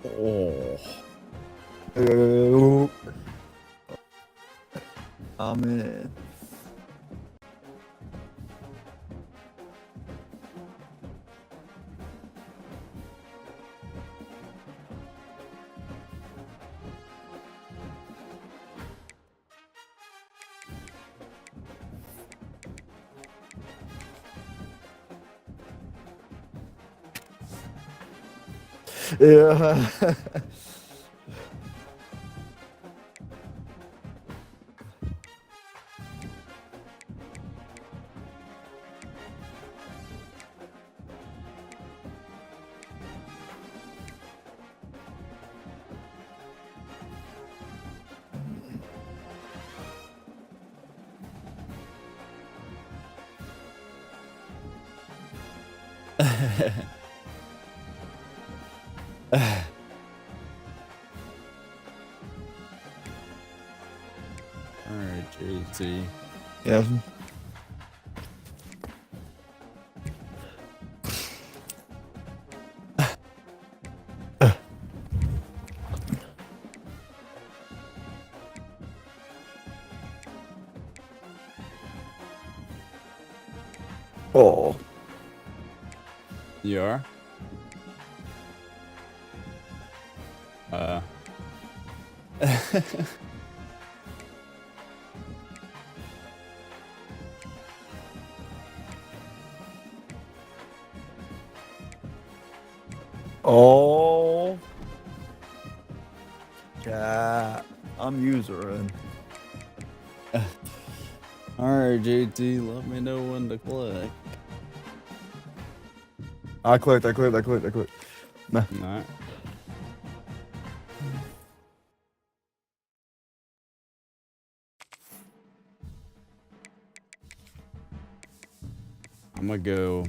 Oh, Oh. I'm in. Yeah. all right, JT. Yeah. Oh. You are? Oh. Yeah. I'm usering. All right, JT. Let me know when to click. I clicked. Nah. All right. I'm gonna go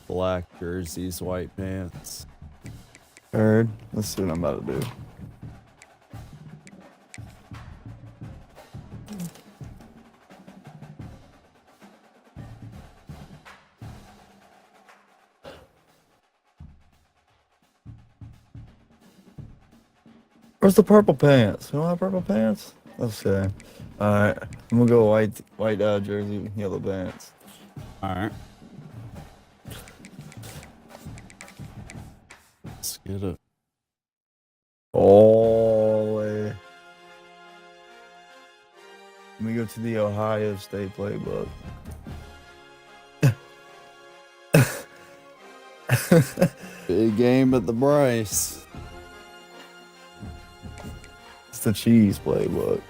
black jerseys, white pants. Heard. Let's see what I'm about to do. Where's the purple pants? You don't have purple pants? Okay. Alright. I'm gonna go white jersey, yellow pants. All right. Let's get it. All the way. Let me go to the Ohio State playbook. Big game at the Bryce. It's the cheese playbook.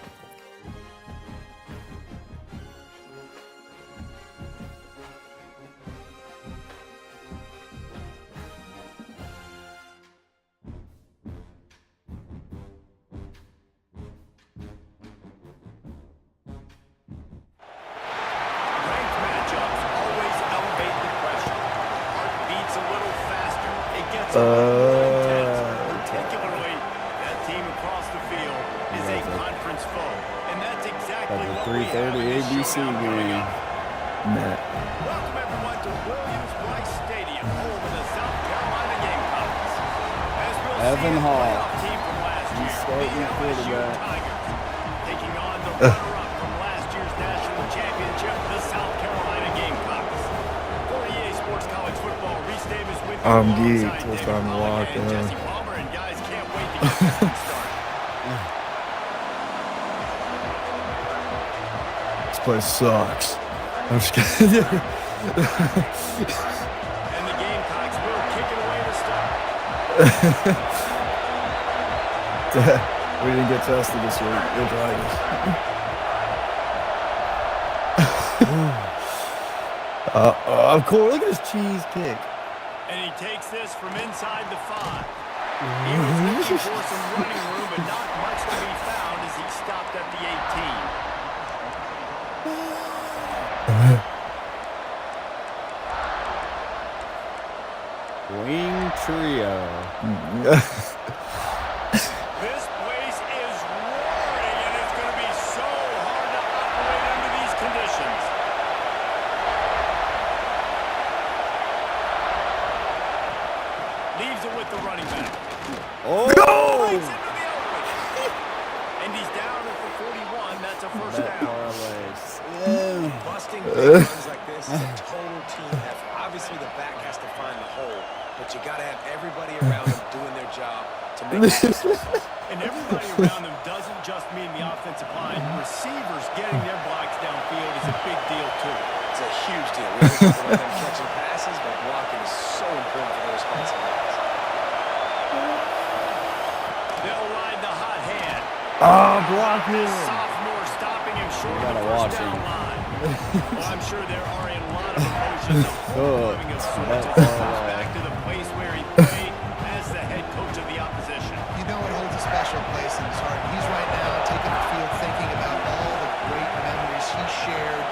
Particularly, that team across the field is a conference foe, and that's exactly At the what we have 3:30 in this ABC showdown coming game. up. Welcome everyone to Williams-Brice Stadium, home of the South Carolina Gamecocks. As we'll Evan see, the Hall. playoff team from last year, starting the LSU quarterback. Tigers, taking on the runner-up from last year's national championship, the South Carolina Gamecocks. For EA Sports College Football, Reese Davis with you I'm alongside geeked. It's David time to Pollack lock and in. Jesse Palmer, and guys can't wait to get this one started. This place sucks. I'm just kidding. And the Gamecocks will kick it away to start. We didn't get tested this week. Go Tigers. Of course, look at his cheese kick. And he takes this from inside the 5. He was looking for some running room, but not much to be found as he stopped at the 18. Wing trio. This place is roaring, and it's going to be so hard to operate under these conditions. Leaves it with the running back. Oh! Bites into the open. And he's down at the 41. That's a first Bet down. parlays. Yeah. Busting big runs like this is a total team effort. Obviously, the back has to find the hole, but you got to have everybody around them doing their job to make it successful. And everybody around them doesn't just mean the offensive line. Receivers getting their blocks downfield is a big deal, too. It's a huge deal. We always talk about them catching passes, but blocking is so important for their responsibilities. They'll ride the hot hand. Block him. Sophomore stopping him short You of gotta the watch first down him. line. Well, I'm sure there are a lot of emotions. A homecoming of sorts Bet as he comes parlay. back to the place where he played as the head coach of the opposition. You know it holds a special place in his heart. He's right now taking the field thinking about all the great memories he shared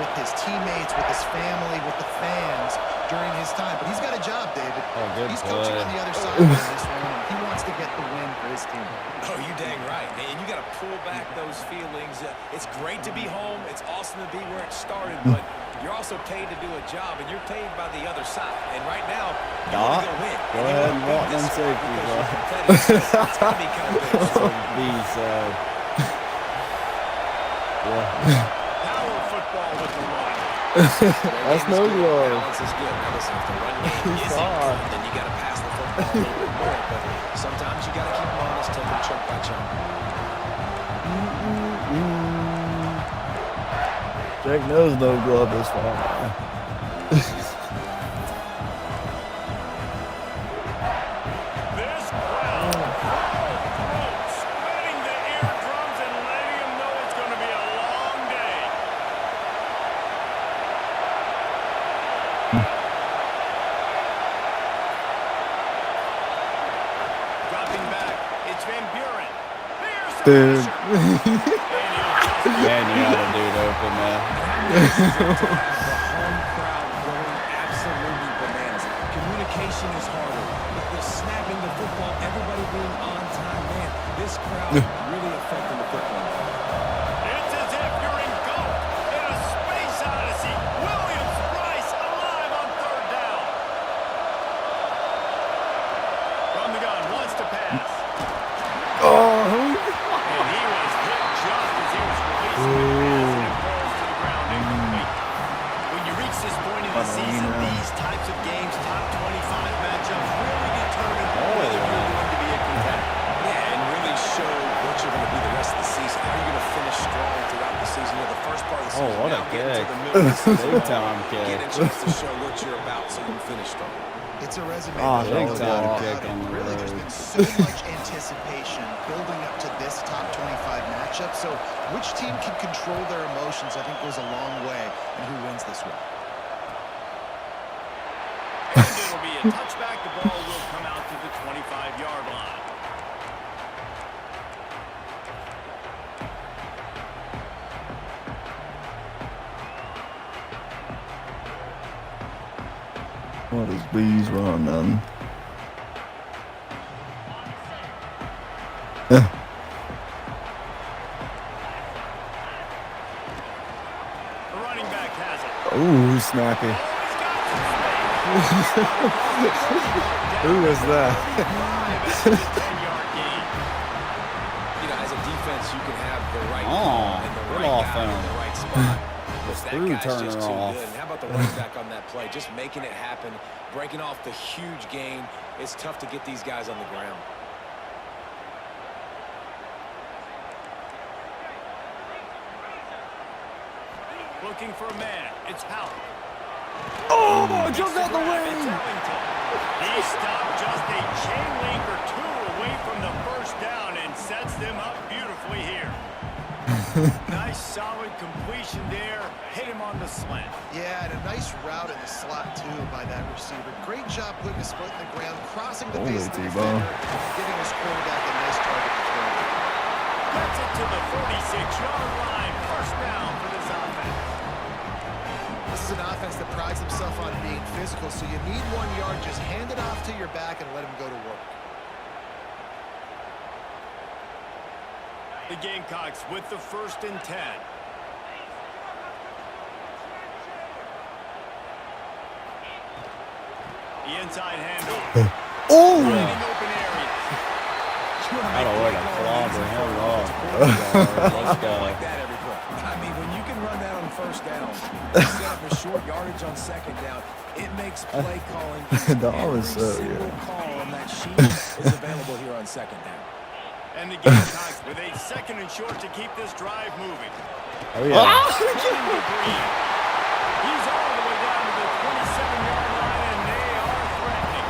with his teammates, with his family, with the fans during his time. But he's got a job, David. Oh, good He's coaching play. on the other side of this one, and he wants to get the win for his team. Oh, you dang right. And you got to pull back those feelings. It's great to be home. It's awesome to be where it started, but you're also paid to do a job, and you're paid by the other side. And right now, you want to go win. Go ahead and walk them safety, bro. It's got to be kind of bittersweet. Yeah. Power football with the run. That's no glove. Balance is good. Now listen, if the run game is Sorry. good, then you got to pass the football a little bit more. But sometimes you got to keep them honest, take them chunk by chunk. Jake knows no glove is fine. This crowd full throat, sweating the eardrums and letting him know it's going to be a long day. Dropping back, it's Van Buren. There's the Dude. pressure. And he'll just Man, you got a dude open there. The home crowd going absolutely bananas. Communication is harder. The snapping the football, everybody being on time. Man, this crowd really affecting the football. It's as if you're engulfed in a space odyssey. Williams-Brice alive on third down. From the gun, wants to pass. And he was hit just as he was releasing the pass, and it falls to the ground incomplete. When you reach this point in the season, these types of games, top 25 matchups, really determine whether you're going to be a contender. Yeah, and really show what you're going to be the rest of the season. How you're going to finish strong throughout the season. You know, the first part of the season, what a now get into kick. the middle of the season. Big time kick. Get a chance to show what you're about so you can finish strong. It's a resume. Oh, that big goes time out kick and on the really, there's road. been so much anticipation building up to this top 25 matchup. So which team can control their emotions, I think, goes a long way in who wins this one. And it'll be a touchback. The ball will come out to the 25-yard line. What is B's running? The running back has it. Ooh, snappy. Who was that? 10-yard gain. You know, as a defense, you can have the right Oh, call and the good right off guy in him. the right spot. But that threw guy's Turner just too off. good. And how about the running back on that play? Just making it happen, breaking off the huge gain. It's tough to get these guys on the ground. Looking for a man. It's Howard. Oh, Jumped out the way. He stopped just a chain link or two away from the first down and sets them up beautifully here. Nice solid completion there. Hit him on the slant. Yeah, and a nice route in the slot, too, by that receiver. Great job putting his foot in the ground, crossing the face of the defender, giving his quarterback a nice target to throw. Gets it to the 46-yard line. First down for this offense. This is an offense that prides himself on being physical, so you need 1 yard. Just hand it off to your back and let him go to work. The Gamecocks with the 1st and 10. The inside handoff. Oh! Finding open areas. I don't like a clobber him at all. Let's go. Like that every play. I mean, when you can run that on first down, set up a short yardage on second down, it makes play calling. That was Every so single good. call on that sheet is available here on second down. And the Gamecocks with a 2nd and short to keep this drive moving. Oh, yeah. He's all the way down to the 27-yard line, and they are threatening.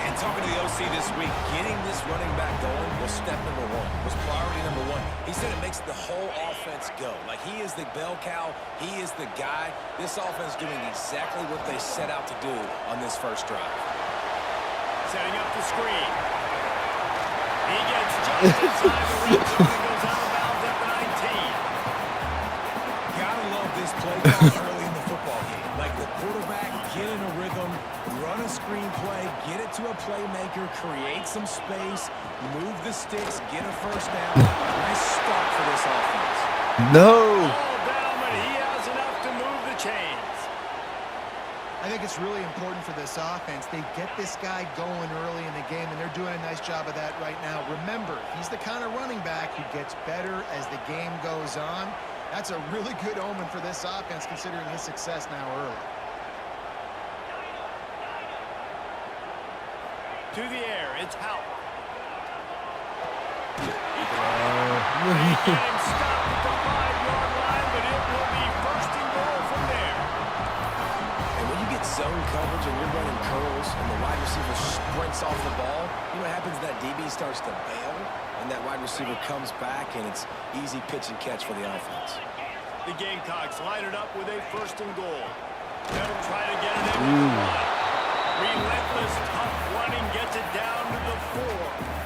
And talking to the OC this week, getting this running back going was step number 1, was priority number 1. He said it makes the whole offense go. Like, he is the bell cow, he is the guy. This offense doing exactly what they set out to do on this first drive. Setting up the screen. He gets just inside the red zone and goes out of bounds at the 19. Gotta love this play call early in the football game. Like, the quarterback, get in a rhythm, run a screen play, get it to a playmaker, create some space, move the sticks, get a first down. Nice start for this offense. No! All down, but he has enough to move the chains. I think it's really important for this offense. They get this guy going early in the game, and they're doing a nice job of that right now. Remember, he's the kind of running back who gets better as the game goes on. That's a really good omen for this offense, considering his success now early. To the air, it's Howard. They get him stopped at the 5-yard line, but it will be 1st and goal from there. And when you get zone coverage and you're running curls and the wide receiver sprints off the ball, you know what happens? That DB starts to bail, and that wide receiver comes back, and it's easy pitch and catch for the offense. The Gamecocks line it up with a 1st and goal. They'll try to get it in with the 1. Relentless, tough running gets it down to the 4.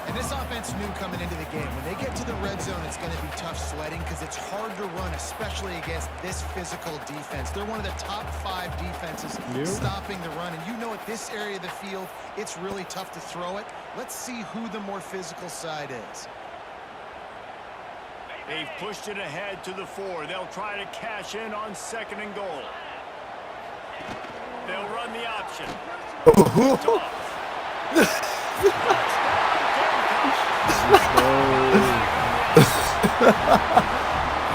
And this offense knew coming into the game, when they get to the red zone, it's going to be tough sledding because it's hard to run, especially against this physical defense. They're one of the top 5 defenses stopping the run. And you know at this area of the field, it's really tough to throw it. Let's see who the more physical side is. They've pushed it ahead to the 4. They'll try to cash in on 2nd and goal. They'll run the option. I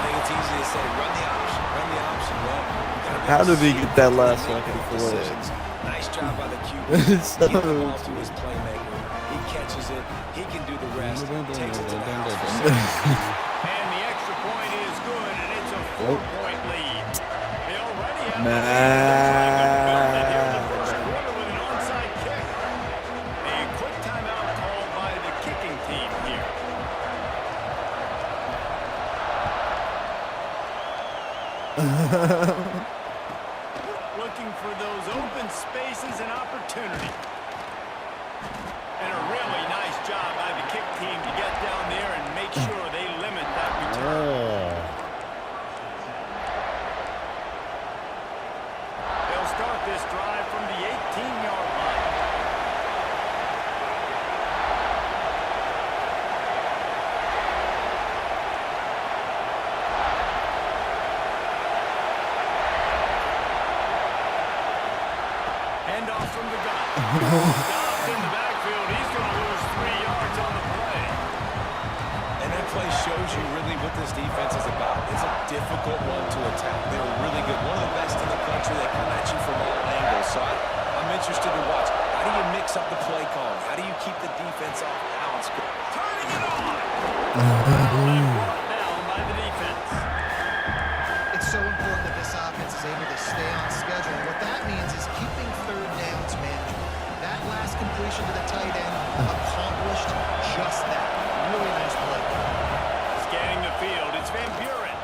think it's easy to say, run the option, run the option. Well, you gotta be How did he able to get that see last make second quick play? decisions. Nice job by the QB. It's Get the so ball to his playmaker. He catches it. He can do the rest. Takes it to the house for safety. And the extra point is good, and it's a 4-point lead. They already have the lead here in the first quarter with an onside kick. A quick timeout called by the kicking team here. Looking for those open spaces and opportunity. And a really nice job by the kick team to get down there and make sure they limit that return. They'll start this drive from the 18-yard line. Handoff from the gun. Dobbs in the backfield. He's going to lose 3 yards on the play. And that play shows you really what this defense is about. It's a difficult one to attack. They're really good. One of the best in the country. They come at you from all angles. So I'm interested to watch. How do you mix up the play calling? How do you keep the defense off balance? Turning it on. Down by the defense. It's so important that this offense is able to stay on schedule. And what that means is keeping 3rd downs manageable. That last completion to the tight end accomplished just that. Really nice play. Scanning the field. It's Van Buren.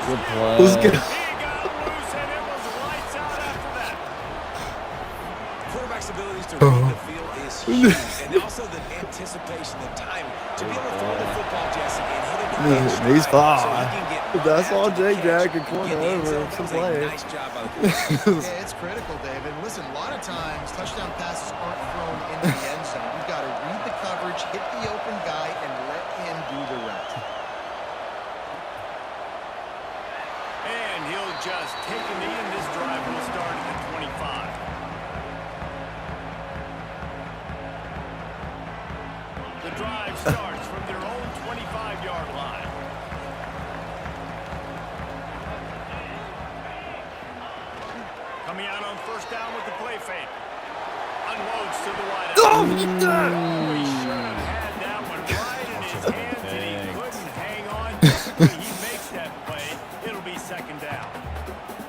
Good play. Let's go. He got loose, and it was lights out after that. Quarterback's abilities to read the field is huge. And also the anticipation, the time to be able to throw the football, Jesse, and hit it in stride. He's fine. So he can get right That's all after the Jay catch, Jack and corner get the end over zone. some That was a play. nice job by the quarterback. Yeah, it's critical, David. Listen, a lot of times touchdown passes aren't thrown into the end zone. You've got to read the coverage, hit the open guy, and let him do the rest. just taking the end. This drive will start at the 25. The drive starts from their own 25-yard line. Coming out on first down with the play fake. Unloads to the wide out. Oh, get that! He should have had that one right in his hands, and he couldn't hang on. When he makes that play, it'll be second down.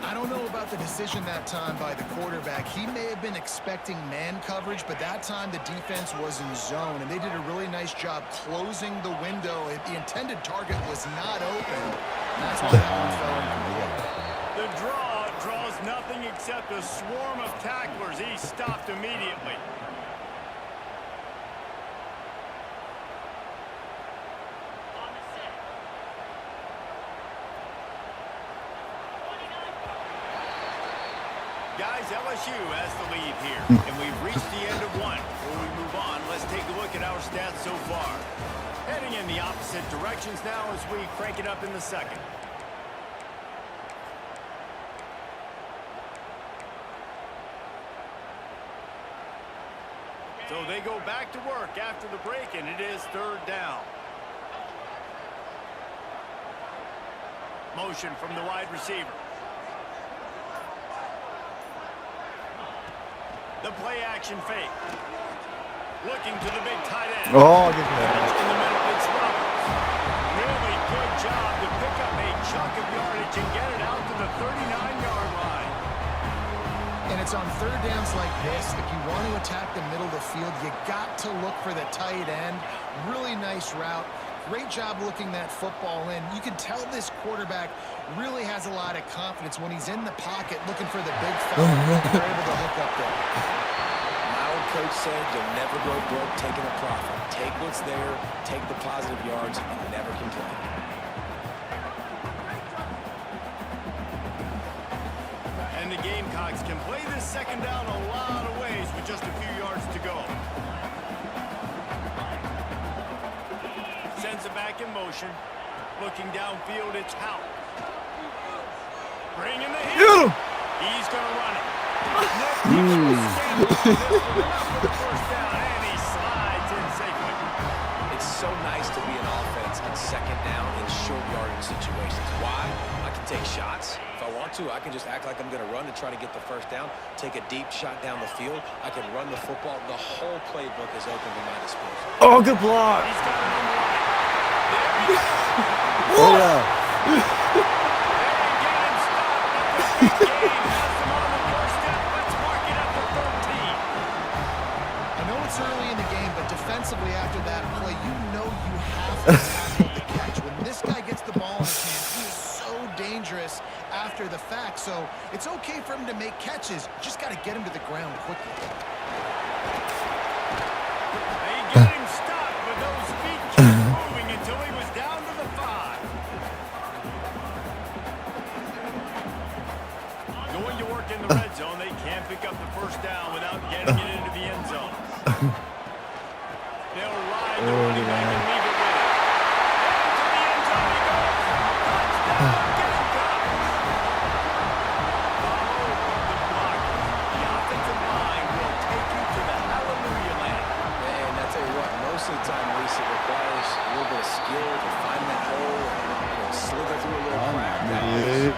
I don't know about the decision that time by the quarterback. He may have been expecting man coverage, but that time the defense was in zone, and they did a really nice job closing the window. The intended target was not open. That's why that one fell incomplete. The draw draws nothing except a swarm of tacklers. He stopped immediately. Guys, LSU has the lead here, and we've reached the end of one. Before we move on, let's take a look at our stats so far. Heading in the opposite directions now as we crank it up in the second. So they go back to work after the break, and it is third down. Motion from the wide receiver. The play action fake. Looking to the big tight end. Oh, get that. In the middle, it's Roberts. Really good job to pick up a chunk of yardage and get it out to the 39-yard line. And it's on third downs like this. If you want to attack the middle of the field, you got to look for the tight end. Really nice route. Great job looking that football in. You can tell this quarterback really has a lot of confidence when he's in the pocket looking for the big fella. They're able to hook up there. My old coach said you'll never go broke taking a profit. Take what's there, take the positive yards, and never complain. And the Gamecocks can play this second down a lot of ways with just a few yards to go. Sends it back in motion. Looking downfield, it's Howell. Bringing the hit. He's going to run it. First down, and he slides in safely. It's so nice to be an offense on second down in short yardage situations. Why? I can take shots. If I want to, I can just act like I'm going to run to try to get the first down, take a deep shot down the field. I can run the football. The whole playbook is open to my disposal. Oh, good block. He's got it on the line. Oh, yeah. I know it's early in the game, but defensively after that play, you know you have to tackle the catch. When this guy gets the ball in his hand, he is so dangerous after the fact. So it's okay for him to make catches. You just got to get him to the ground quickly. They get him stopped, but those feet kept moving until he was down to the 5. Going to work in the red zone, they can't pick up the first down without getting it into the end zone. They'll ride the running back and leave it with it. Into the end zone he goes. Touchdown, Gamecocks. Follow the block. The offensive line will take you to the hallelujah land. Man, I tell you what, most of the time, Lisa, it requires a little bit of skill to find that hole and slither through a little crack.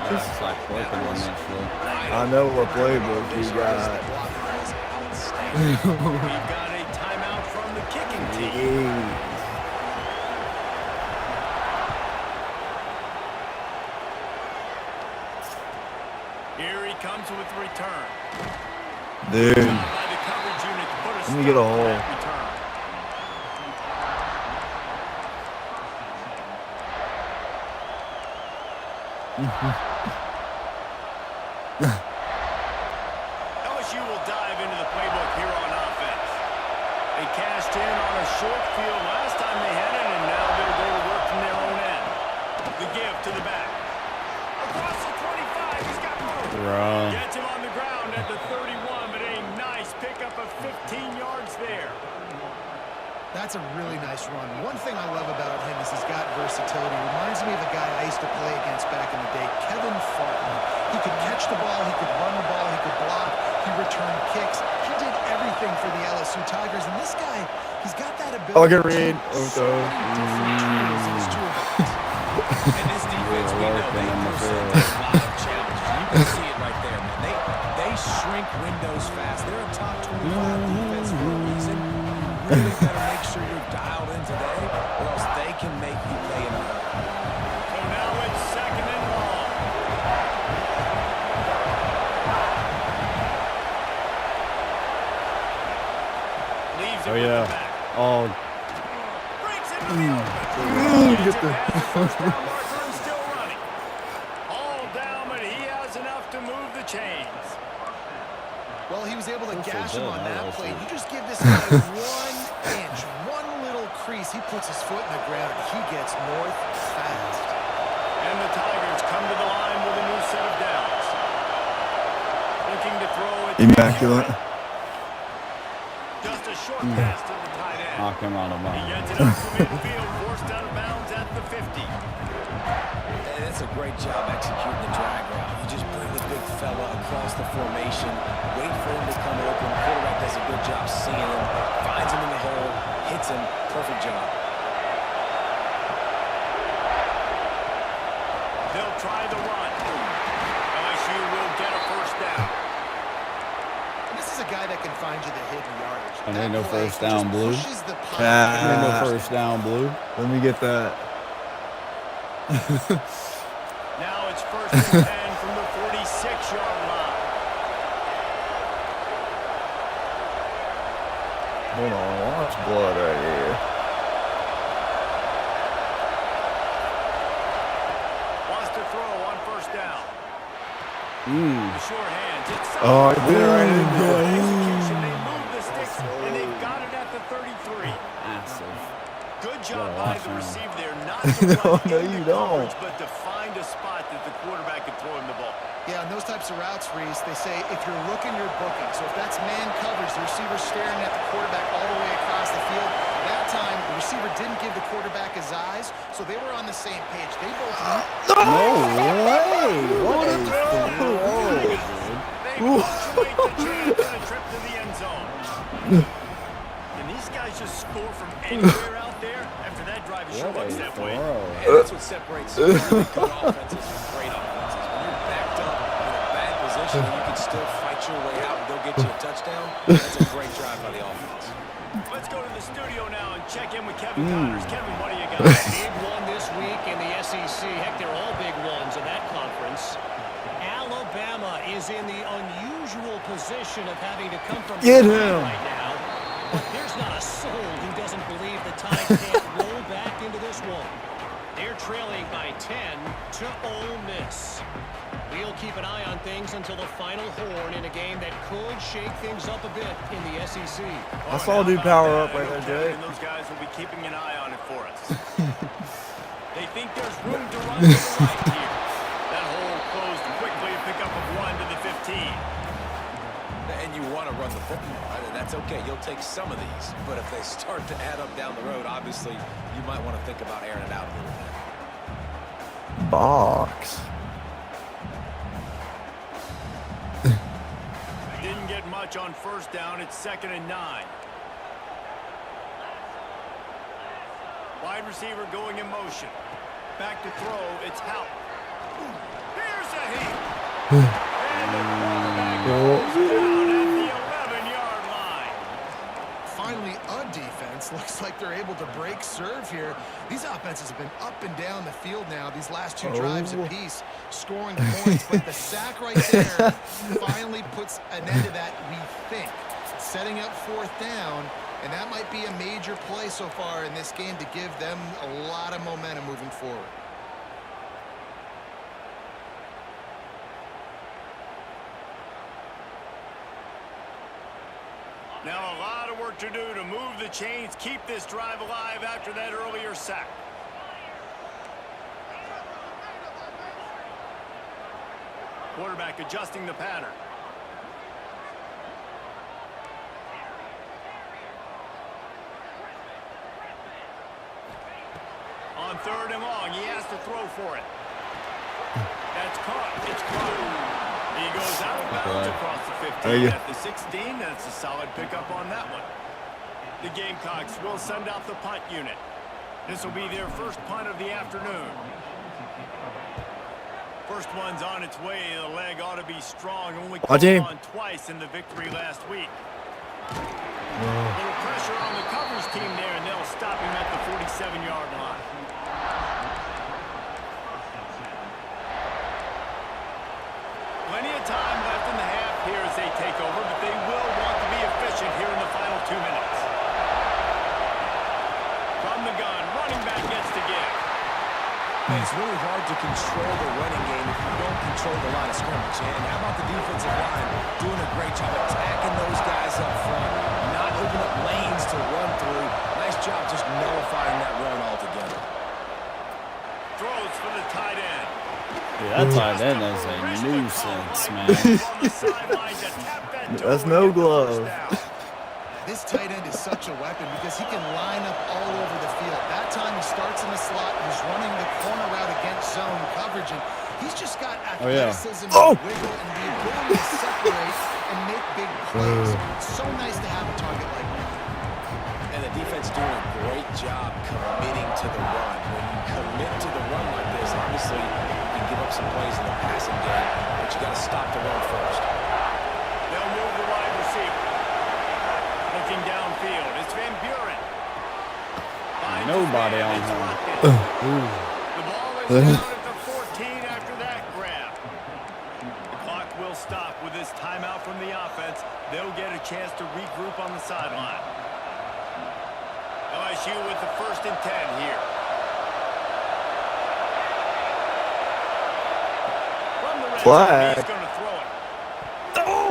It's like working on that shit. I know what playbook you got. We've got a timeout from the kicking team. Here he comes with the return. Dude, By the coverage unit to put a let me get a stop to hole. that return. LSU will dive into the playbook here on offense. They cashed in on a short field last time they had it, and now they'll go to work from their own end. The give to the back. Across the 25, he's got room. Gets him on the ground at the 31, but a nice pickup of 15 yards there. That That's a really nice run. One thing I love about him is he's got versatility. Reminds me of a guy I used to play against back in the day, Kevin Farton. He could catch the ball, he could run the ball, he could block, he returned kicks. He did everything for the LSU Tigers, and this guy, he's got that ability. Oh, I can read. So many different tools in his toolbox. And this defense, we know they present a lot of challenges. You can see it right there, man. They shrink windows fast. They're a top 25 defense for a reason. You really better make sure you're dialed in today, or else they can make you pay in a hurry. So now it's second and long. Leaves it Oh, with yeah. the back. Oh, Breaks into the open. Get the- Gets it past the first down marker and still running. All down, but he has enough to move the chains. Well, he was able to Also gash him dead, on I that like play. it. You just give this guy 1 inch, one little crease. He puts his foot in the ground, and he gets north fast. And the Tigers come to the line with a new set of downs. Looking to throw it. Immaculate. Just a short pass to the tight end. knock him out of He bounds. gets it up to midfield, forced out of bounds at the 50. And that's a great job executing the drag route. You just bring the big fella across the formation, wait for him to come open. Quarterback does a good job seeing him, finds him in the hole, hits him. Perfect job. They'll try the run. LSU will get a first down. And this is a guy that can find you the hidden yardage. And That ain't no play first down, just Blue. pushes the pocket. Ain't no Ah, first down, Blue. let me get that. Now it's first and 10 from the 46-yard line. Hold on, watch blood right here. Wants to throw on first down. The short hands. It's Oh, I did it right in there. execution. They move the sticks, and they've got it at the 33. Massive. Good job Yeah, by watch the him. receiver there, not to run No, into you don't. coverage, but to find a spot that the quarterback could throw him the ball. Yeah, and those types of routes, Reese, they say if you're looking, you're booking. So if that's man coverage, the receiver's staring at the quarterback all the way across the field. That time, the receiver didn't give the quarterback his eyes, so they were on the same page. They both No way! What a throw! They punctuate the chance and a trip to the end zone. And these guys just score from anywhere out there. After that drive, it sure What looks a that way. throw. And that's what separates some really good offenses from great offenses. When you're backed up in a bad position and you can still fight your way out and go get you a touchdown, that's a great drive by the offense. Let's go to the studio now and check in with Kevin Connors. Kevin, what do you got? Big one this week in the SEC. Heck, they're all big ones in that conference. Alabama is in the unusual position of having to come from Get behind him. right now. But there's not a soul who doesn't believe the Tide can't roll back into this one. They're trailing by 10 to Ole Miss. We'll keep an eye on things until the final horn in a game that could shake things up a bit in the SEC. I saw dude power up right there, Jay. And those guys will be keeping an eye on it for us. They think there's room to run to the right here. That hole closed quickly, a pickup of 1 to the 15. And you want to run the football. I mean, that's okay. You'll take some of these. But if they start to add up down the road, obviously, you might want to think about airing it out a little bit. Box. Didn't get much on first down. It's 2nd and 9. Wide receiver going in motion. Back to throw. It's Houck. Here's a heat. And the quarterback goes down at the 11-yard line. finally a defense. Looks like they're able to break serve here. These offenses have been up and down the field now, these last two drives apiece, scoring points. But the sack right there finally puts an end to that, we think. Setting up 4th down, and that might be a major play so far in this game to give them a lot of momentum moving forward. Now a lot of work to do to move the chains, keep this drive alive after that earlier sack. Quarterback adjusting the pattern. On 3rd and long, he has to throw for it. That's caught. It's caught. He goes out of bounds across the 15 at the 16. That's a solid pickup on that one. The Gamecocks will send out the punt unit. This will be their first punt of the afternoon. First one's on its way. The leg ought to be strong. Only called on twice in the victory last week. A little pressure on the coverage team there, and they'll stop him at the 47-yard line. Plenty of time left in the half here as they take over, but they will want to be efficient here in the final 2 minutes. From the gun, running back gets to give. It's really hard to control the running game if you don't control the line of scrimmage. And how about the defensive line doing a great job attacking those guys up front, not opening up lanes to run through. Nice job just nullifying that run altogether. Throws for the tight end. Dude, that tight end is a nuisance, man. That's no glove. This tight end is such a weapon because he can line up all over the field. That time he starts in the slot, he's running the corner route against zone coverage, and he's just got athleticism, and wiggle, and the ability to separate and make big plays. It's so nice to have a target like that. And the defense doing a great job committing to the run. When you commit to the run like this, obviously you can give up some plays in the passing game, but you got to stop the run first. They'll move the wide receiver. Looking downfield, it's Van Buren. Nobody on him. The ball is down at the 14 after that grab. The clock will stop with this timeout from the offense. They'll get a chance to regroup on the sideline. LSU with the 1st and 10 here. From the red zone, he's going to throw it. Oh,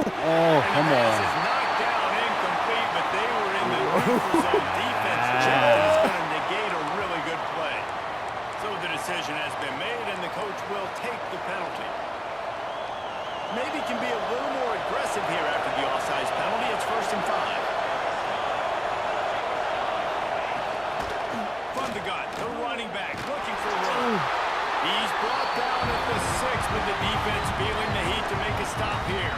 come on. This is knocked down incomplete, but they were in the neutral zone. Defense check is going to negate a really good play. So the decision has been made, and the coach will take the penalty. Maybe can be a little more aggressive here after the offsides penalty. It's 1st and 5. From the gun, the running back looking for room. He's brought down at the 6 with the defense feeling the heat to make a stop here.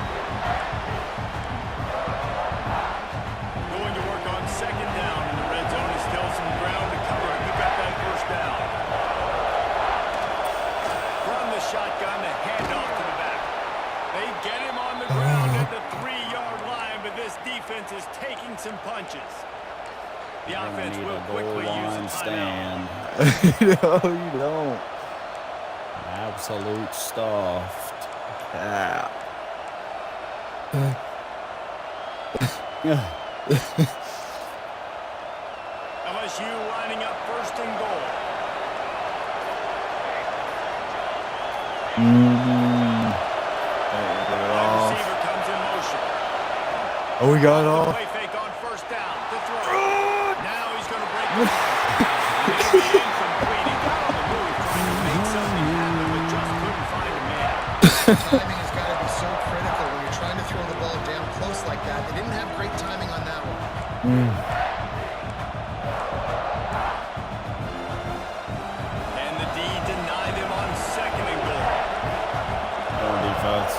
Going to work on 2nd down in the red zone. Is still some ground to cover to pick up that 1st down. From the shotgun, the handoff to the back. They get him on the ground at the 3-yard line, but this defense is taking some punches. The offense will quickly use a timeout. No, you don't. Absolute stuffed. LSU lining up 1st and goal. Wide receiver comes in motion. Oh, we got it off. Play fake on 1st down. The throw. Now he's going to break the line. Incomplete. He got on the move trying to make something happen, but just couldn't find a man. Timing has got to be so critical when you're trying to throw the ball down close like that. They didn't have great timing on that one. And the D denied him on 2nd and goal. No defense.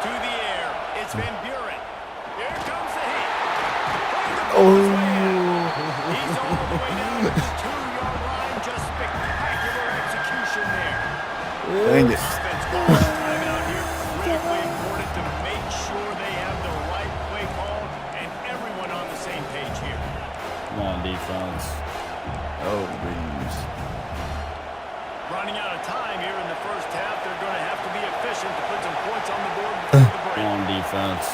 To the air. It's Van Buren. Here comes the heat. Oh. He's all the way down to the 2-yard line. Just spectacular execution there. Dang it. Defense calls a timeout here. Critically important to make sure they have the right play call and everyone on the same page here. Come on, defense. Oh, beans. Running out of time here in the 1st half. They're going to have to be efficient to put some points on the board before the break. Come on, defense.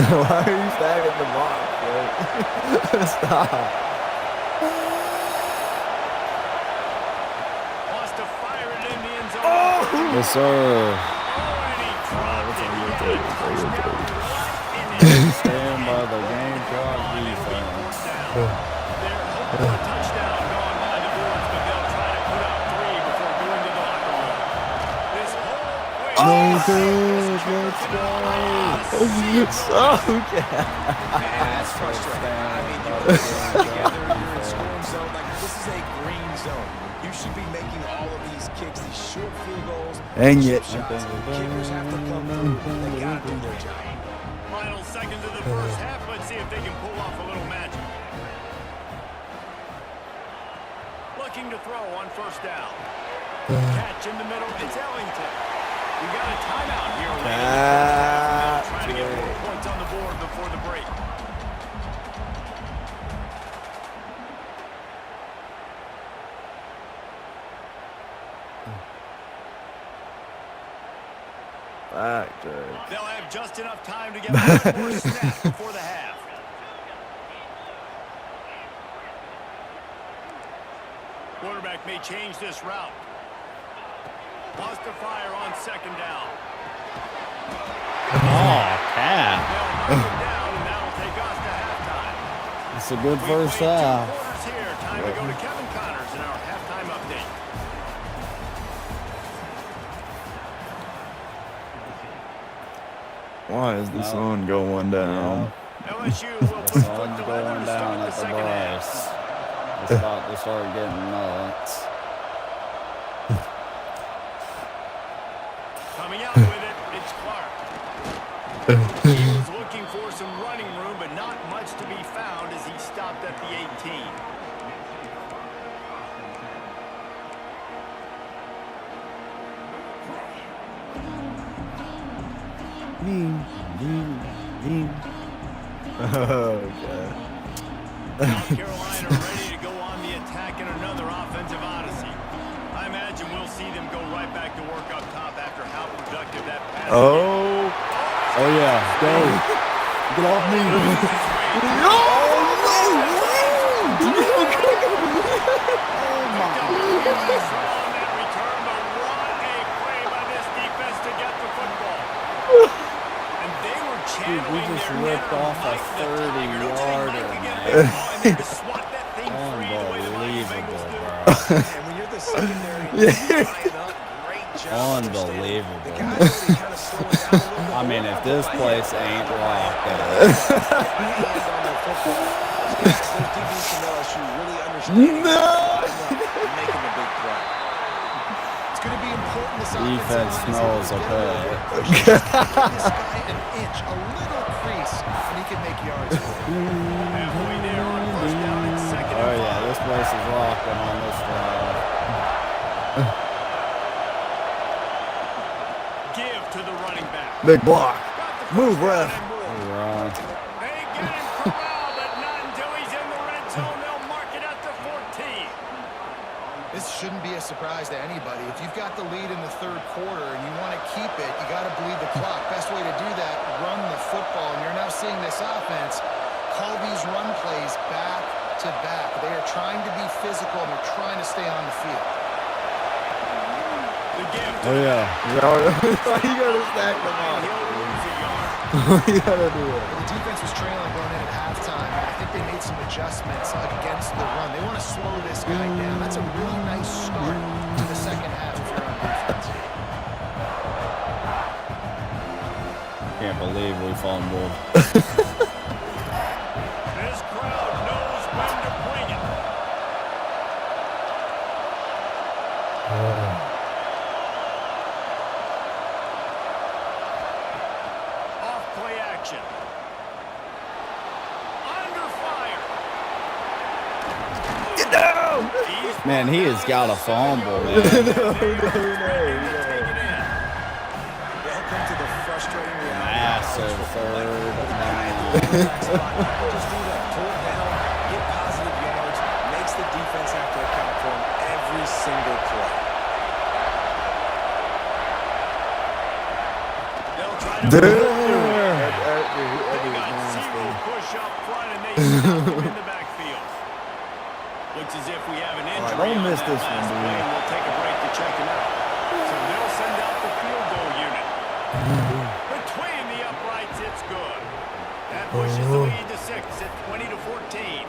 Why are you sagging the box, bro? Stop. Wants to fire it in the end zone. Yes, sir. And he dropped it. He had a touchdown right in his Stand by the Gamecock defense. They're hoping for a touchdown gone by the boards, but they'll try to put up 3 before going to the locker room. This whole way No good. let's go. That's frustrating. I mean, you're playing together, you're in scoring zone. Like, this is a green zone. You should be making all of these kicks, these short field goals, Dang chip it. shots. Kickers have to come through. They got to do their job. Final seconds of the first half. Let's see if they can pull off a little magic. Looking to throw on first down. Catch in the middle. It's Ellington. We got a timeout here. Trying to get more points on the board before the break. Back, Jerry. They'll have just enough time to get one more snap before the half. Quarterback may change this route. Wants to fire on second down. Oh, Cat. They'll knock him down, and that'll take us to halftime. It's a good We first played half. 2 quarters here. Time to go to Kevin Connors in our halftime update. Why is the sun going down? LSU will The put sun's foot to leather going to down start the at the second half. bus. It's about to start getting nuts. Coming out with it, it's Clark. He was looking for some running room, but not much to be found as he stopped at the 18. Okay. South Carolina ready to go on the attack in another offensive odyssey. I imagine we'll see them go right back to work up top after how productive that pass. Oh. Oh, yeah. Go. Get off me. Dude, we just ripped off a 30-yarder, man. Unbelievable, bro. And when you're the secondary, you're lining up. Great job. Unbelievable. The guys really kind of slowing down a little bit. I mean, if this place ain't locked up. Hand on their football. Those DBs from LSU really understanding how to line up and making the big play. It's going to be important this Defense offensive line smells is able to okay. get a push. Give this guy an inch, a little crease, and he can make yards for you. Halfway there on first down and second Oh, and yeah, 5. this place is rocking on this drive. Give to the running back. Big block. Got the Move, first ref. down and more. Run. They get him corralled, but not until he's in the red zone. They'll mark it at the 14. This shouldn't be a surprise to anybody. If you've got the lead in the third quarter and you want to keep it, you got to bleed the clock. Best way to do that, run the football. And you're now seeing this offense call these run plays back to back. They are trying to be physical and they're trying to stay on the field. The give to Oh, yeah. You gotta stack them Ryan. up. He'll lose a yard. You gotta do it. The defense was trailing going in at halftime, and I think they made some adjustments against the run. They want to slow this guy down. That's a really nice start to the second half if you're on defense. Can't believe we fumbled. This crowd knows when to bring it. Off play action. Under fire. Get down! Man, he has got a fumble, man. Welcome to the frustrating reality. Massive third down. Just do that. Pull it down, get positive yards, makes the defense have to account for him every single play. They'll try to Dude. They got zero push up front and they stop him in the backfield. Looks as if we have an injury. don't on miss that this last one, dude. play, and we'll take a break to check him out. So they'll send out the field goal unit. Between the uprights, it's good. That pushes the lead to 6 at 20-14.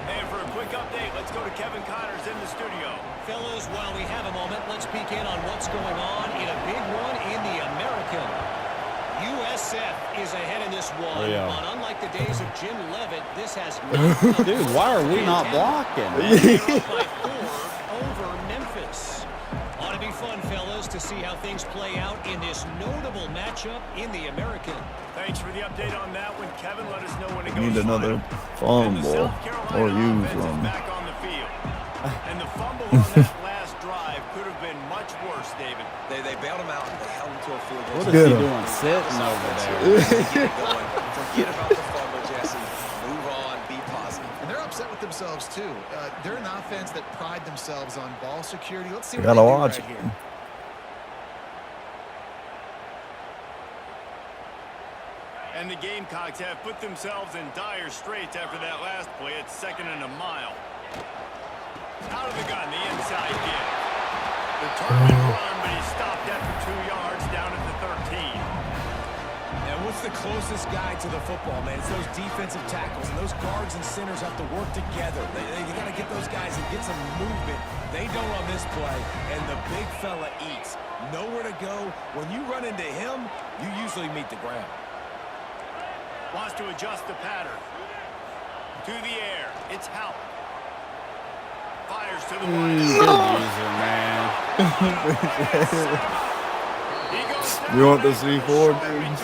And for a quick update, let's go to Kevin Connors in the studio. Fellas, while we have a moment, let's peek in on what's going on in a big one in the American. USF is ahead in this one, Yeah. but unlike the days of Jim Levitt, this has not Dude, why are we not blocking? They're up by 4 over Memphis. Ought to be fun, fellas, to see how things play out in this notable matchup in the American. Thanks for the update on that one, Kevin. Let us know when it goes Need another final. And the fumble South Carolina or use offense is one. back on the field. And the fumble on that last drive could have been much worse, David. They bailed him out. They held him to a field goal. What is Get he him. doing sitting over there? Get it going. Forget about the fumble, Jesse. Move on. Be positive. And they're upset with themselves, too. They're an offense that pride themselves on ball security. Let's see We what gotta they do watch right it. here. And the Gamecocks have put themselves in dire straits after that last play. It's 2nd and a mile. Out of the gun, the inside give. The target run, but he stopped after 2 yards down at the 13. And what's the closest guy to the football, man? It's those defensive tackles, and those guards and centers have to work together. They got to get those guys and get some movement. They don't on this play, and the big fella eats. Nowhere to go. When you run into him, you usually meet the ground. Wants to adjust the pattern. To the air. It's Houck. Fires to the wide. Good user, man. He goes down. You want the C4, dude?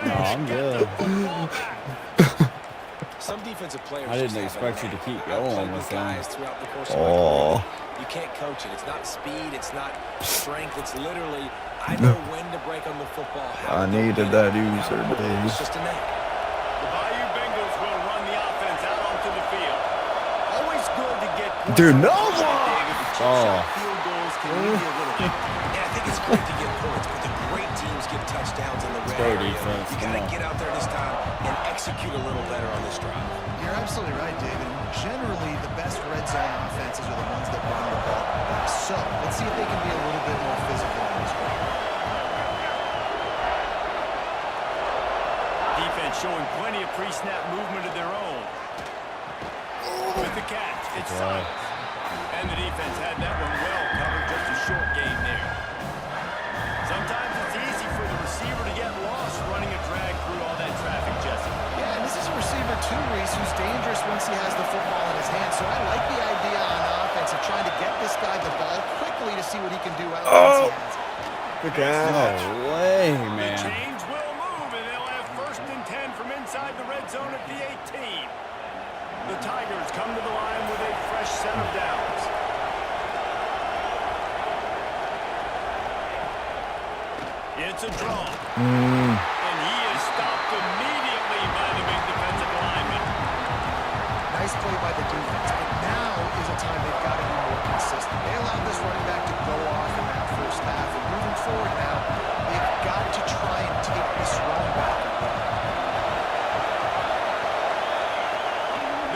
No, I'm good. Some defensive players I didn't just have expect a you to knack. keep I've going played with guys them. throughout the course of my Oh. career. You can't coach it. It's not speed. It's not strength. It's literally, I know when to break on the football. How I to go needed get it, that and how user, to move it. dude. It's just a knack. The Bayou Bengals will run the offense out onto the field. Always good to get points. Dude, on the no board, one! David. The chip Oh. shot field goals can leave you a little bit. And I think it's great to get points, but the great teams get touchdowns in the red Go area. defense, You come got to on. get out there this time and execute a little better on this drive. You're absolutely right, David. Generally, the best red zone offenses are the ones that run the ball. So, let's see if they can be a little bit more physical in this one. Defense showing plenty of pre-snap movement of their own. With the catch, it's Right. Silas. And the defense had that one well covered, just a short gain there. Sometimes it's easy for the receiver to get lost running a drag through all that traffic, Jesse. Yeah, and this is a receiver too, Reese, who's dangerous once he has the football in his hands. So I like the idea on offense of trying to get this guy the ball quickly to see what he can do out once he has it. Good catch. No way, The man. chains will move, and they'll have 1st and 10 from inside the red zone at the 18. The Tigers come to the line with a fresh set of downs. It's a draw. And he is stopped immediately by the big defensive lineman. Nice play by the defense, but now is a time they've got to be more consistent. They allowed this running back to go off in that first half, and moving forward now, they've got to try and take this running back away.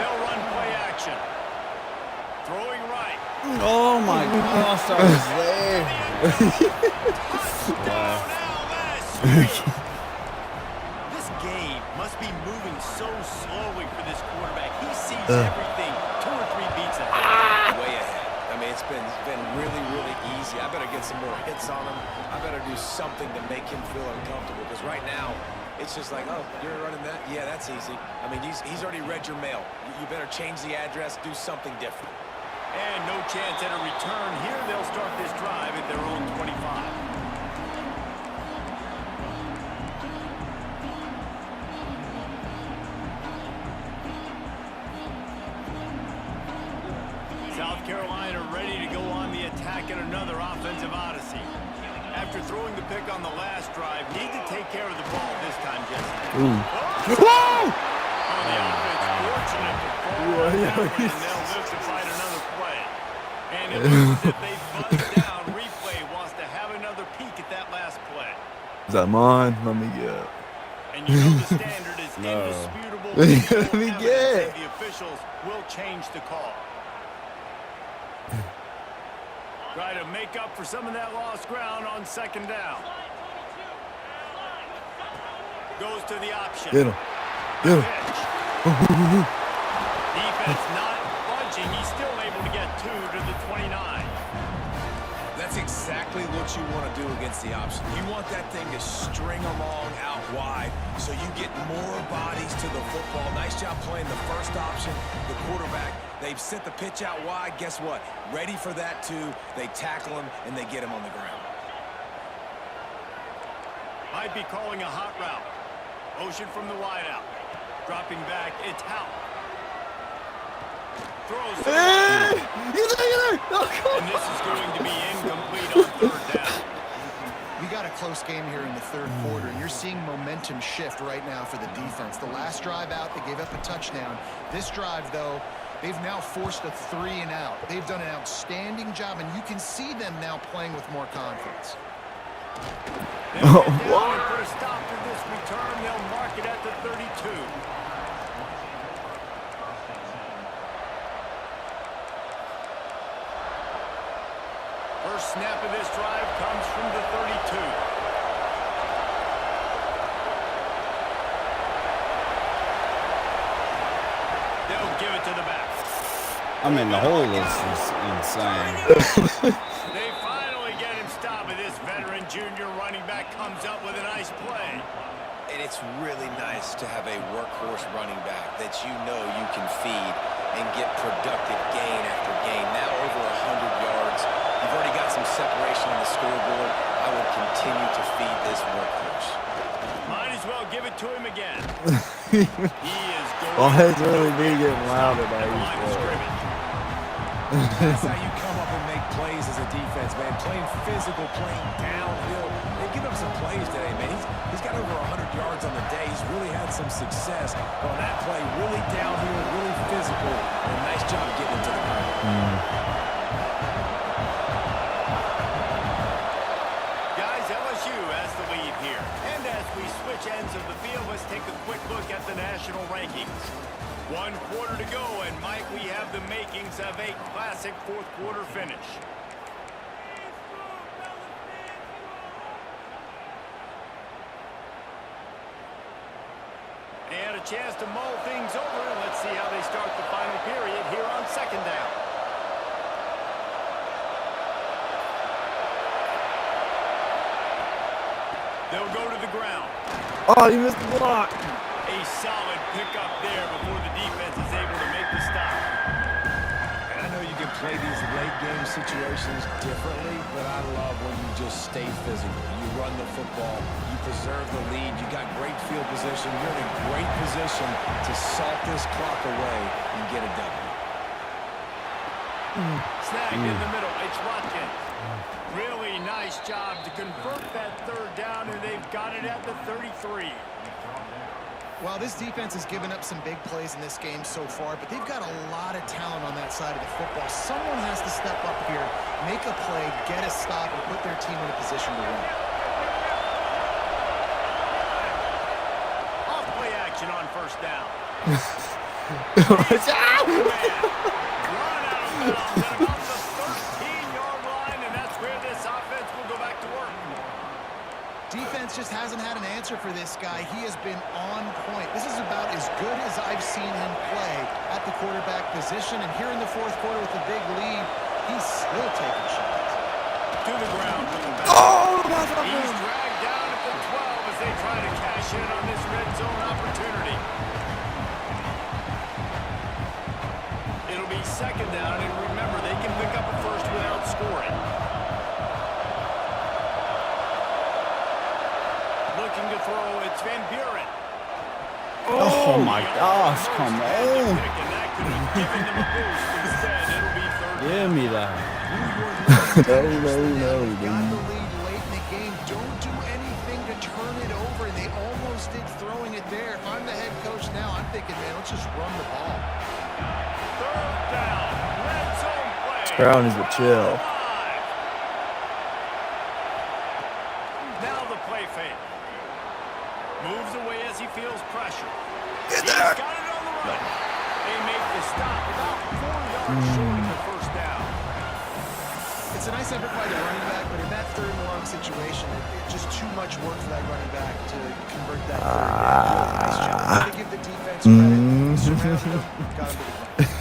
They'll run play action. Throwing right. Oh my gosh, I was there. Down LSU. This game must be moving so slowly for this quarterback. He sees everything 2 or 3 beats ahead. Way ahead. I mean, it's been really, really easy. I better get some more hits on him. I better do something to make him feel uncomfortable, because right now, it's just like, oh, you're running that? Yeah, that's easy. I mean, he's already read your mail. You better change the address, do something different. And no chance at a return here. They'll start this drive at their own 25. South Carolina ready to go on the attack in another offensive odyssey. After throwing the pick on the last drive, need to take care of the ball this time, Jesse. Whoa! On the offense, fortunate to fall on that one, and they'll live to fight another play. And it looks as if they buzzed down. Replay wants to have another peek at that last play. Is that mine? Let me get. And you know the standard is No. indisputable. Let me Evidence get. that the officials will change the call. Try to make up for some of that lost ground on 2nd down. Goes to the option. Get him. Get him. Pitch. Defense not budging. He's still able to get 2 to the 29. That's exactly exactly what you want to do against the option. You want that thing to string along out wide so you get more bodies to the football. Nice job playing the first option, the quarterback. They've sent the pitch out wide. Guess what? Ready for that too. They tackle him and they get him on the ground. Might be calling a hot route. Motion from the wide out. Dropping back, it's Howe. Throws to the Hey! Get there! Oh, and this is going to be incomplete on third down. We got a close game here in the third quarter, and you're seeing momentum shift right now for the defense. The last drive out, they gave up a touchdown. This drive, though, they've now forced a 3-and-out. They've done an outstanding job, and you can see them now playing with more confidence. They'll get down and put a stop to this return. They'll mark it at the 32. First snap of this drive comes from the 32. They'll give it to the back. I mean, the hole is just insane. They finally get him stopped, but this veteran junior running back comes up with a nice play. And it's really nice to have a workhorse running back that you know you can feed and get productive gain after gain. Now over 100 yards. You've already got some separation on the scoreboard. I would continue to feed this workhorse. Might as well give it to him again. He is going. Why is really me getting loud at the about line of you? scrimmage. That's how you come up and make plays as a defense, man. Playing physical, playing downhill. They give up some plays today, man. He's got over 100 yards on the day. He's really had some success on that play. Really downhill, really physical, and a nice job getting into the ground. Guys, LSU has the lead here. And as we switch ends of the field, let's take a quick look at the national rankings. 1 quarter to go, and Mike, we have the makings of a classic fourth quarter finish. And a chance to mull things over. Let's see how they start the final period here on second down. They'll go to the ground. Oh, you missed the block. A solid pickup there before the defense is able to make the stop. And I know you can play these late game situations differently, but I love when you just stay physical. You run the football, you preserve the lead, you got great field position, you're in a great position to salt this clock away and get a W. Snagged in the middle. It's Watkins. Really nice job to convert that third down, and they've got it at the 33. Well, this defense has given up some big plays in this game so far, but they've got a lot of talent on that side of the football. Someone has to step up here, make a play, get a stop, and put their team in a position to win. Off play action on first down. Watch out! Run out of bounds at about the 13-yard line, and that's where this offense will go back to work. Defense just hasn't had an answer for this guy. He has been on point. This is about as good as I've seen him play at the quarterback position. And here in the fourth quarter with a big lead, he's still taking shots. To the ground with the back. Oh, He's dragged down at the 12 as they try to cash in on this red zone opportunity. It'll be second down, and remember, they can pick up a first without scoring. Looking to throw, it's Van Buren. Oh my gosh, come on. And that could have given them a boost. Instead, it'll be third down. Give me that. No. Got the lead late in the game. Don't do anything to turn it over, and they almost did throwing it there. If I'm the head coach now, I'm thinking, man, let's just run the ball. Third down. Red zone play. Crowd needs to chill. Now the play fake. Moves away as he feels pressure. Get He's there. got it on the run. They make the stop about 4 yards short of the first down. It's a nice effort by the running back, but in that third and long situation, it's just too much work for that running back to convert that third down. Nice job. Gotta give the defense credit. Surrounded him, got him to the ground.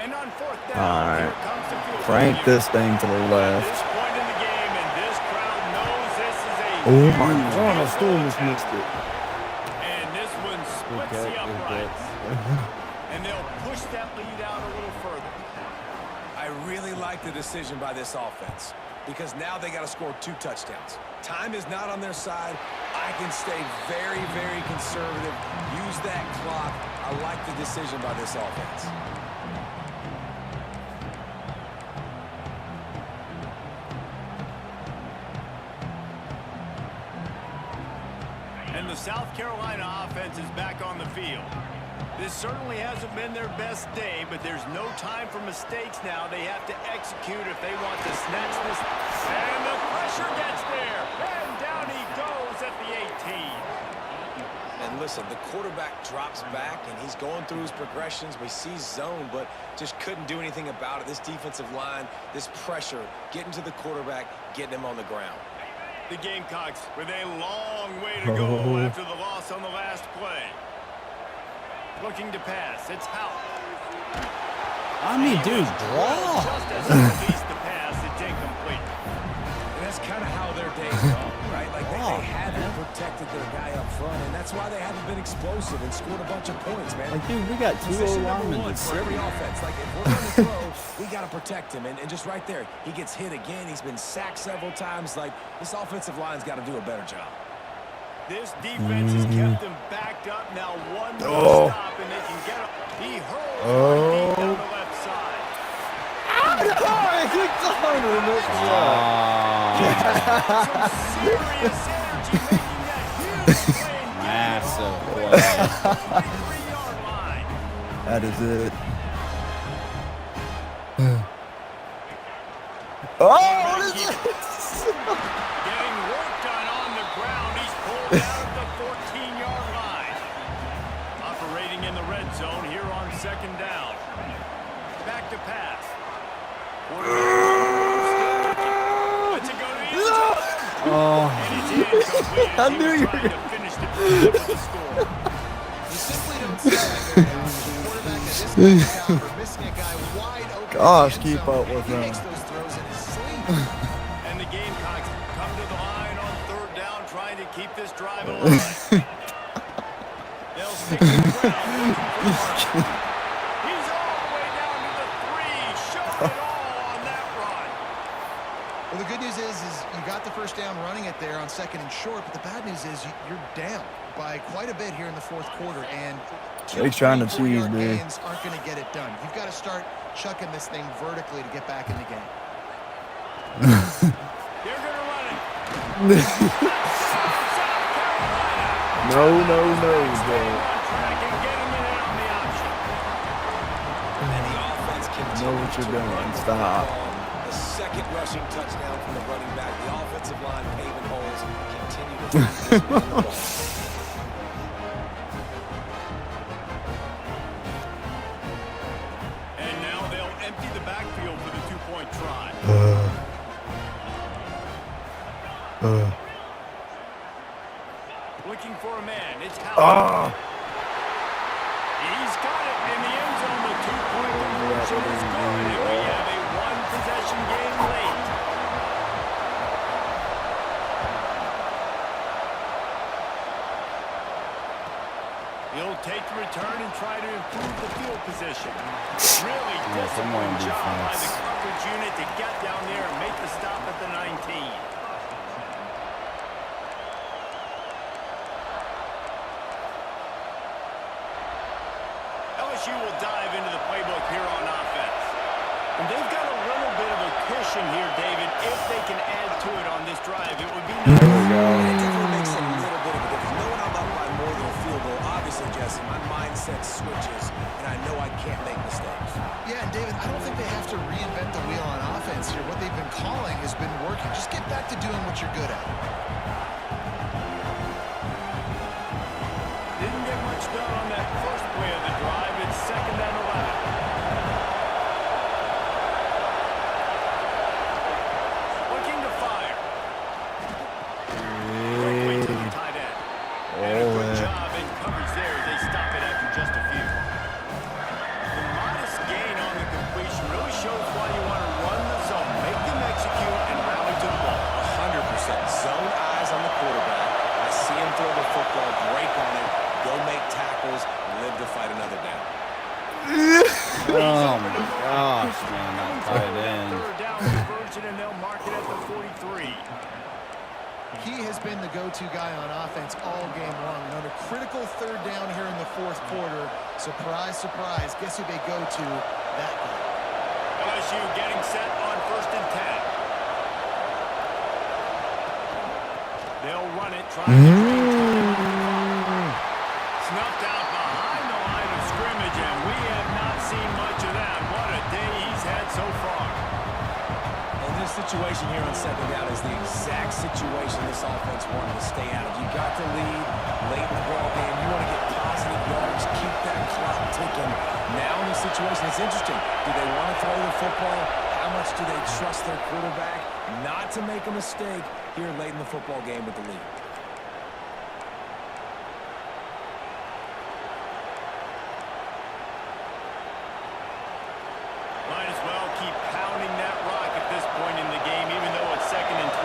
And on fourth down, All right. here crank this thing to the At left. this point in the game, and this crowd knows this is a Oh my huge God, I deal still for almost them. missed it. And this one splits Okay, the okay. uprights. And they'll push that lead out a little further. I really like the decision by this offense because now they got to score 2 touchdowns. Time is not on their side. I can stay very, very conservative. Use that clock. I like the decision by this offense. And the South Carolina offense is back on the field. This certainly hasn't been their best day, but there's no time for mistakes now. They have to execute if they want to snatch this. And the pressure gets there. And down he goes at the 18. And listen, the quarterback drops back, and he's going through his progressions. We see zone, but just couldn't do anything about it. This defensive line, this pressure, getting to the quarterback, getting him on the ground. The Gamecocks with a long way to go after the loss on the last play. Looking to pass. It's Howell. I mean, dude, draw. Just as he released the pass, it's incomplete. And that's kind of how their day's gone, right? Like they haven't protected their guy up front, and that's why they haven't been explosive and scored a bunch of points, man. Like, dude, we got 2 Position number linemen one to for every sit. offense. Like, if we're going to throw, we got to protect him. And just right there, he gets hit again. He's been sacked several times. Like, this offensive line's got to do a better job. This defense has kept them backed up. Now one more stop, and they can get up. He hurls one deep down the left side. Some serious energy making that huge play. Massive play. 23-yard line. That is it. Oh, what is this? Getting work done on the ground. He's pulled out of the 14-yard line. Operating in the red zone here on 2nd down. Back to pass. Let's it go to the end zone. Oh, And it's incomplete. I He knew was you trying to finish the drive with the score. You simply don't see that very often. The quarterback at this kind of caliber missing a guy wide open. Gosh, in the end keep zone, up with and he him. makes those throws in his sleep. And the Gamecocks come to the line on 3rd down, trying to keep this drive alive. They'll stick to the ground. He's all the way down to the 3, showing it all on that run. Well, the good news is you got the first down running it there on 2nd and short, but the bad news is you're down by quite a bit here in the 4th quarter, and They trying to 2-3 cheese, 4-yard dude. gains aren't going to get it done. You've got to start chucking this thing vertically to get back in the game. They're going to run it. no, no, no, bro. Track and get him in on the option. And the offense continues Know what you're to doing. run Stop. the second rushing touchdown from the running back. The offensive line paving holes. Continue to keep this man the ball. And now they'll empty the backfield for the 2-point try. Looking for a man. It's Howell. He's got it in the end zone. The 2-point conversion is good. And we have a 1-possession game late. He'll take the return and try to improve the field position. Really disciplined job by the coverage unit to get down there and make the stop at the 19. LSU will dive into the playbook here on offense. And they've got a little bit of a cushion here, David. If they can add to it on this drive, it would be nice. It definitely makes a little bit of a difference. Knowing I'm up by more than a field goal, obviously, Jesse, my mindset switches, and I know I can't make mistakes. Yeah, and David, I don't think they have to reinvent the wheel on offense here. What they've been calling has been working. Just get back to doing what you're good at. Didn't get much done on that first play of the drive. It's 2nd and 11. Looking to fire. Quickly to the tight end. And a good job in coverage there. They stop it after just a few. The modest gain on the completion really shows why you want to run football, break on it, go make tackles, live to fight another down. Oh my gosh, man, that tight end. Third down conversion, and they'll mark it at the 43. He has been the go-to guy on offense all game long. Another critical third down here in the fourth quarter. Surprise, surprise. Guess who they go to? That guy. LSU getting set on 1st and 10. They'll run it, trying to gain time. Snuffed out behind the line of scrimmage, and we have not seen much of that. What a day he's had so far. And this situation here on second down is the exact situation this offense wanted to stay out of. You got the lead late in the ball game. You want to get positive yards, keep that clock ticking. Now in this situation, it's interesting. Do they want to throw the football? How much do they trust their quarterback not to make a mistake here late in the football game with the lead? Might as well keep pounding that rock at this point in the game, even though it's 2nd and 12.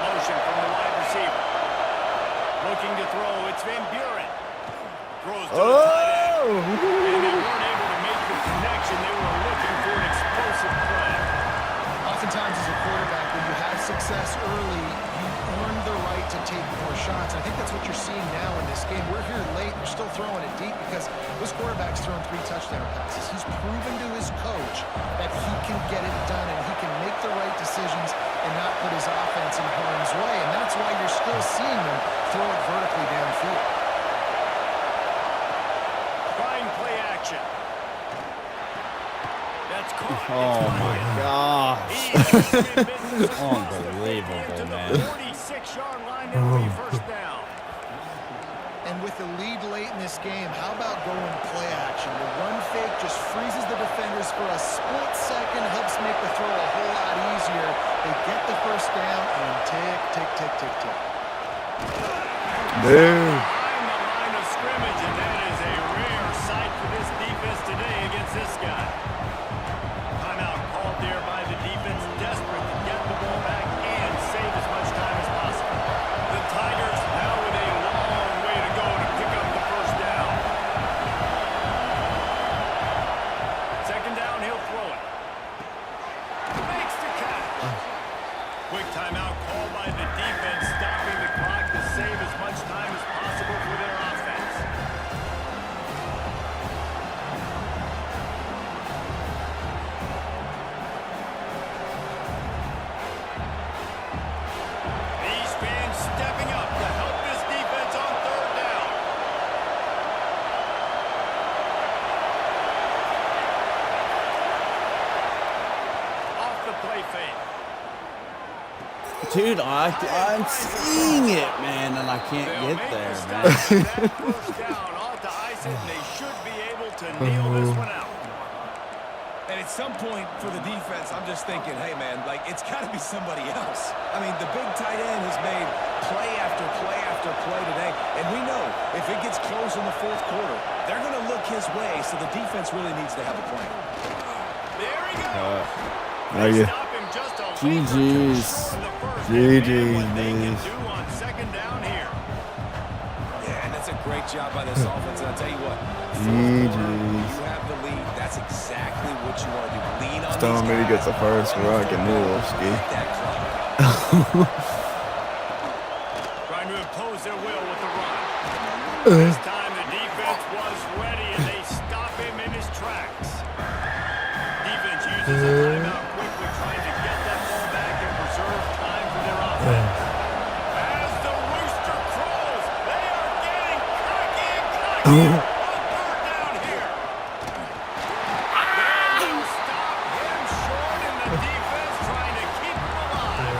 Motion from the wide receiver. Looking to throw, it's Van Buren. Throws to the tight end. And they weren't able to make the connection. They were looking for an explosive play. Oftentimes as a quarterback, when you have success early, you earn the right to take more shots. I think that's what you're seeing now in this game. We're here late. We're still throwing it deep because this quarterback's thrown 3 touchdown passes. He's proven to his coach that he can get it done and he can make the right decisions and not put his offense in harm's way. And that's why you're still seeing them throw it vertically downfield. Trying play action. That's caught. Oh my gosh. Unbelievable, man. 46-yard line, and it'll be 1st down. And with the lead late in this game, how about going play action? The run fake just freezes the defenders for a split second, helps make the throw a whole lot easier. They get the 1st down, and tick, tick, tick, tick, tick. Dude. Behind the line of scrimmage, and that is a rare sight for this defense today against this guy. Timeout called there by the defense, desperate to get the ball back and save as much time as possible. The Tigers now with a long way to go to pick up the 1st down. 2nd down, he'll throw it. Makes the catch. Quick timeout called by the defense, stopping the clock to save as much time as possible for their offense. These fans stepping up to help this defense on 3rd down. Off the play fake. Dude, I'm seeing it, man, and I can't They'll get make there, the stop man. on that 1st down off to ice it, and they should be able to nail this one out. And at some point for the defense, I'm just thinking, hey, man, like, it's got to be somebody else. I mean, the big tight end has made play after play after play today. And we know if it gets close in the 4th quarter, they're going to look his way, so the defense really needs to have a plan. There he goes. Now you. Stop him just a GG's. GG's, man. do on 2nd down here. Yeah, and that's a great job by this offense. And I'll tell you what, GG's. you have the lead. That's exactly what you want to do. Lean on Telling these me to get guys. the first rock and roll ski. Get that clock. Trying to impose their will with the run. This time the defense was ready, and they stop him in his tracks. Defense uses a timeout quickly, trying to get that ball back and preserve time for their offense. As the rooster crows, they are getting cocky and cocky on 3rd down here. They will stop him short, and the defense trying to keep him alive.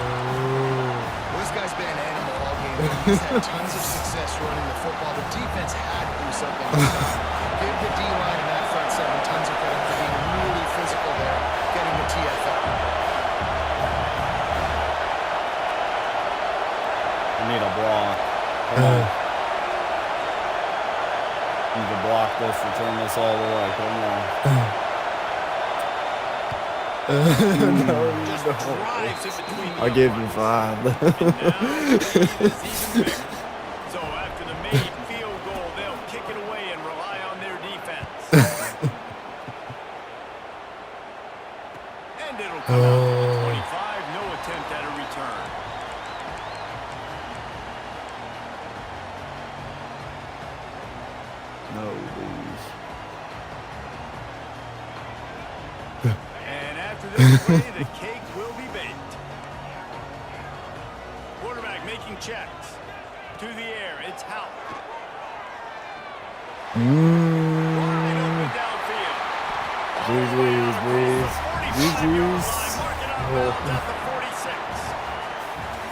Well, this guy's been an animal all game. He's had tons of success running the football. The defense had to do something to stop him. Give the D-line and that front 7 tons of credit for being really physical there, getting the TFL. I need a block. Come on. Need to block this and turn this all the way. Come on. Just drives it between the I gave you uprights. 5. And now the lead is even bigger. So after the made field goal, they'll kick it away and rely on their defense. And it'll come out to the 25. No attempt at a return. No, lose. And after this play, the cake will be baked. Quarterback making checks. To the air, it's Howell. Wide open downfield. GG's, boys. GG's. Marking our rounds at the 46.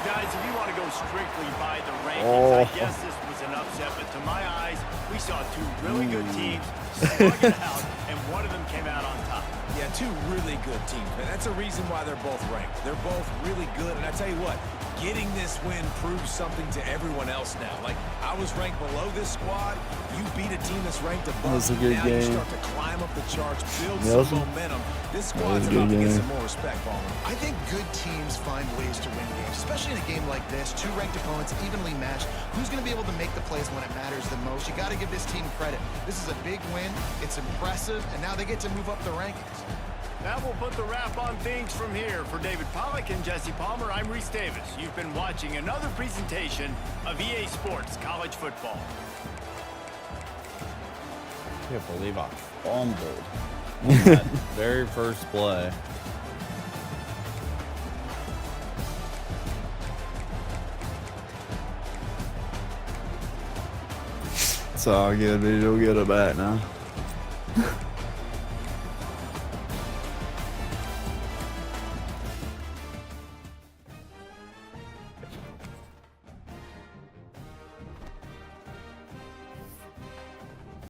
Guys, if you want to go strictly by the rankings, I guess this was an upset, but to my eyes, we saw two really good teams slug it out, and one of them came out on top. Yeah, two really good teams, man. That's a reason why they're both ranked. They're both really good, and I tell you what, getting this win proves something to everyone else now. Like, I was ranked below this squad. You beat a team that's ranked above. That was a good now you game. start to climb up the charts, build Yeah, some momentum. This squad's a about good to get game. some more respect, Palmer. I think good teams find ways to win games, especially in a game like this. Two ranked opponents, evenly matched. Who's going to be able to make the plays when it matters the most? You got to give this team credit. This is a big win. It's impressive, and now they get to move up the rankings. That will put the wrap on things from here. For David Pollack and Jesse Palmer, I'm Reese Davis. You've been watching another presentation of EA Sports College Football. I can't believe I fumbled on that very first play. It's all good, dude. You'll get it back now.